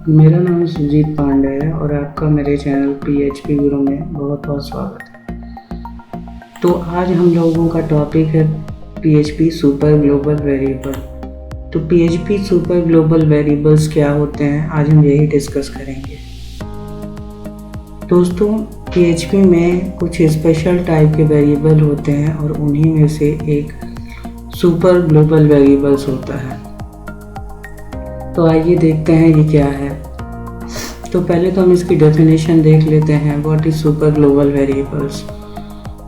मेरा नाम सुजीत पांडे है और आपका मेरे चैनल पीएचपी गुरु में बहुत बहुत स्वागत है। तो आज हम लोगों का टॉपिक है पीएचपी सुपर ग्लोबल वेरिएबल। तो पीएचपी सुपर ग्लोबल वेरिएबल्स क्या होते हैं, आज हम यही डिस्कस करेंगे। दोस्तों, पीएचपी में कुछ स्पेशल टाइप के वेरिएबल होते हैं और उन्हीं में से एक सुपर ग्लोबल वेरिएबल्स होता है। तो आइए देखते हैं ये क्या है। तो पहले तो हम इसकी डेफिनेशन देख लेते हैं। What is super global variables?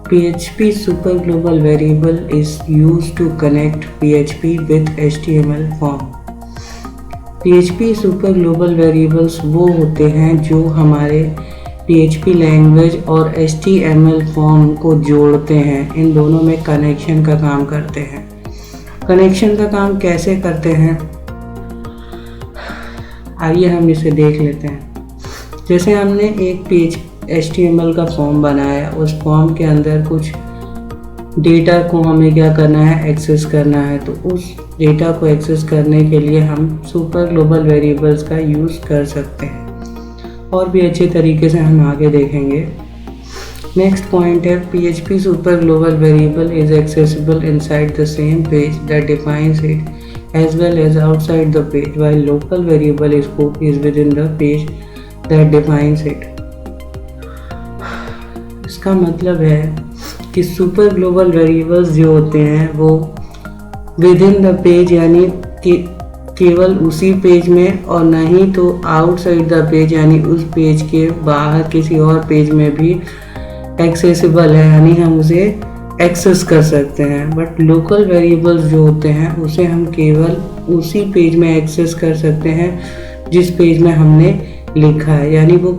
PHP super global variable is used to connect PHP with HTML form. PHP super global variables वो होते हैं जो हमारे PHP लैंग्वेज और HTML फॉर्म को जोड़ते हैं। इन दोनों में कनेक्शन का काम करते हैं। कनेक्शन का काम कैसे करते हैं, आइए हम इसे देख लेते हैं। जैसे हमने एक HTML का फॉर्म बनाया, उस फॉर्म के अंदर कुछ डेटा को हमें क्या करना है, एक्सेस करना है। तो उस डेटा को एक्सेस करने के लिए हम सुपर ग्लोबल वेरिएबल्स का यूज़ कर सकते हैं और भी अच्छे तरीके से हम आगे देखेंगे। नेक्स्ट पॉइंट है PHP super global variable is accessible inside the same page that defines it as well as outside the page, while local variable scope is within the page that defines it। इसका मतलब है कि super global variables जो होते हैं वो within the page यानी कि केवल उसी पेज में और नहीं तो आउटसाइड द पेज यानी उस पेज के बाहर किसी और पेज में भी एक्सेसिबल है, यानी हम उसे एक्सेस कर सकते हैं। बट लोकल वेरिएबल्स जो होते हैं उसे हम केवल उसी पेज में एक्सेस कर सकते हैं जिस पेज में हमने लिखा है, यानी वो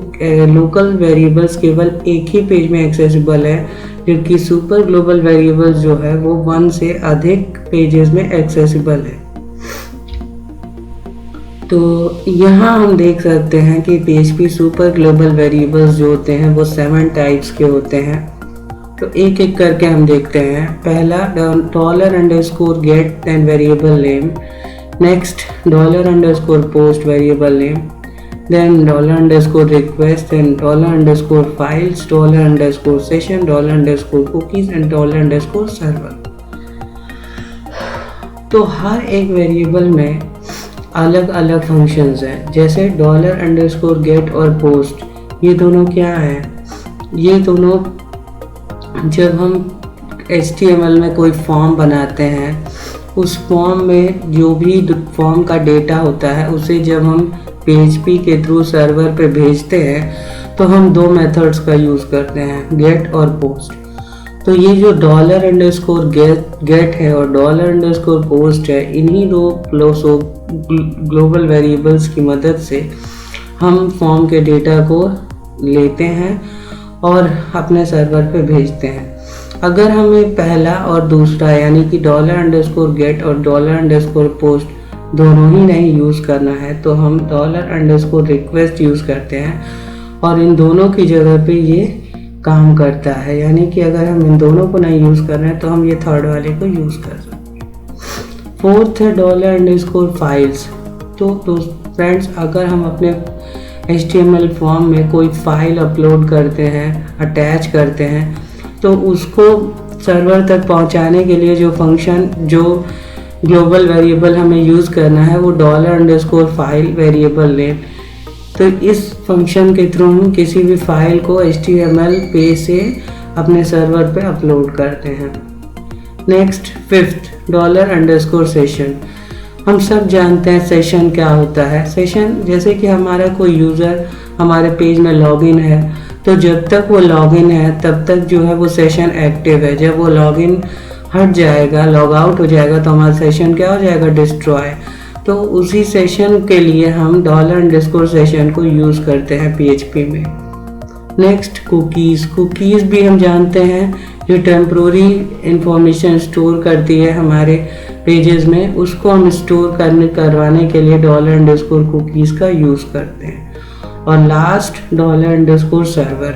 लोकल वेरिएबल्स केवल एक ही पेज में एक्सेसिबल है, जबकि सुपर ग्लोबल वेरिएबल्स जो है वो 1 से अधिक पेजेस में एक्सेसिबल है। तो यहाँ हम देख सकते हैं कि PHP सुपर ग्लोबल वेरिएबल्स जो होते हैं वो 7 टाइप्स के होते हैं। तो एक एक करके हम देखते हैं। पहला $_get then variable name, next $_post variable name, then $_request, then $_files, $_session, $_cookies and $_server। तो हर एक वेरिएबल में अलग अलग फंक्शंस हैं। जैसे $_get और post, ये दोनों क्या है, ये दोनों जब हम HTML में कोई फॉर्म बनाते हैं, उस फॉर्म में जो भी फॉर्म का डेटा होता है उसे जब हम PHP के थ्रू सर्वर पे भेजते हैं तो हम 2 मेथड्स का यूज़ करते हैं, गेट और पोस्ट। तो ये जो $_get है और $_post है, इन्हीं 2 ग्लोबल वेरिएबल्स की मदद से हम फॉर्म के डेटा को लेते हैं और अपने सर्वर पे भेजते हैं। अगर हमें पहला और दूसरा यानी कि $_get और $_post दोनों ही नहीं यूज़ करना है तो हम $_request यूज़ करते हैं और इन दोनों की जगह पे ये काम करता है। यानी कि अगर हम इन दोनों को नहीं यूज़ कर रहे हैं तो हम ये थर्ड वाले को यूज़ कर सकते हैं। फोर्थ है $_files। तो फ्रेंड्स, अगर हम अपने HTML फॉर्म में कोई फाइल अपलोड करते हैं, अटैच करते हैं, तो उसको सर्वर तक पहुंचाने के लिए जो ग्लोबल वेरिएबल हमें यूज़ करना है वो $_file वेरिएबल नेम। तो इस फंक्शन के थ्रू हम किसी भी फाइल को HTML पेज से अपने सर्वर पे अपलोड करते हैं। Next, fifth, $_session। हम सब जानते हैं सेशन क्या होता है। सेशन जैसे कि हमारा कोई यूज़र हमारे पेज में लॉगिन है, तो जब तक वो लॉगिन है तब तक जो है वो सेशन एक्टिव है। जब वो लॉगिन हट जाएगा, लॉग आउट हो जाएगा, तो हमारा सेशन क्या हो जाएगा, डिस्ट्रॉय। तो उसी सेशन के लिए हम $_session को यूज़ करते हैं PHP में। नेक्स्ट, कुकीज़ भी हम जानते हैं, जो टेम्प्रोरी इंफॉर्मेशन स्टोर करती है हमारे पेजेस में, उसको हम स्टोर करवाने के लिए $_cookies का यूज़ करते हैं। और लास्ट, $_server।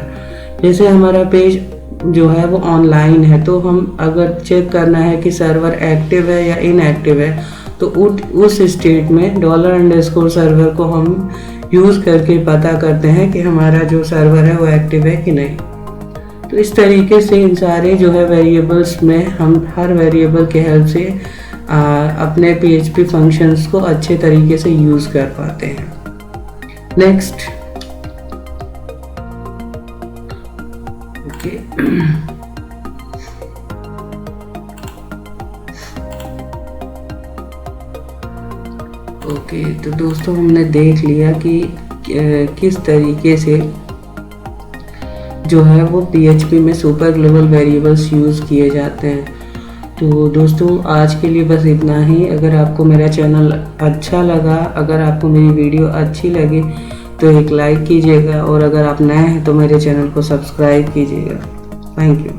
जैसे हमारा पेज जो है वो ऑनलाइन है, तो हम अगर चेक करना है कि सर्वर एक्टिव है या इनएक्टिव है, तो उस स्टेट में $_server को हम यूज़ करके पता करते हैं कि हमारा जो सर्वर है वो एक्टिव है कि नहीं। तो इस तरीके से इन सारे जो है वेरिएबल्स में हम हर वेरिएबल के हेल्प से अपने PHP फंक्शंस को अच्छे तरीके से यूज़ कर पाते हैं। नेक्स्ट, ओके, तो दोस्तों हमने देख लिया कि किस तरीके से जो है वो PHP में सुपर ग्लोबल वेरिएबल्स यूज़ किए जाते हैं। तो दोस्तों आज के लिए बस इतना ही। अगर आपको मेरा चैनल अच्छा लगा, अगर आपको मेरी वीडियो अच्छी लगे तो एक लाइक कीजिएगा, और अगर आप नए हैं तो मेरे चैनल को सब्सक्राइब कीजिएगा। Thank you.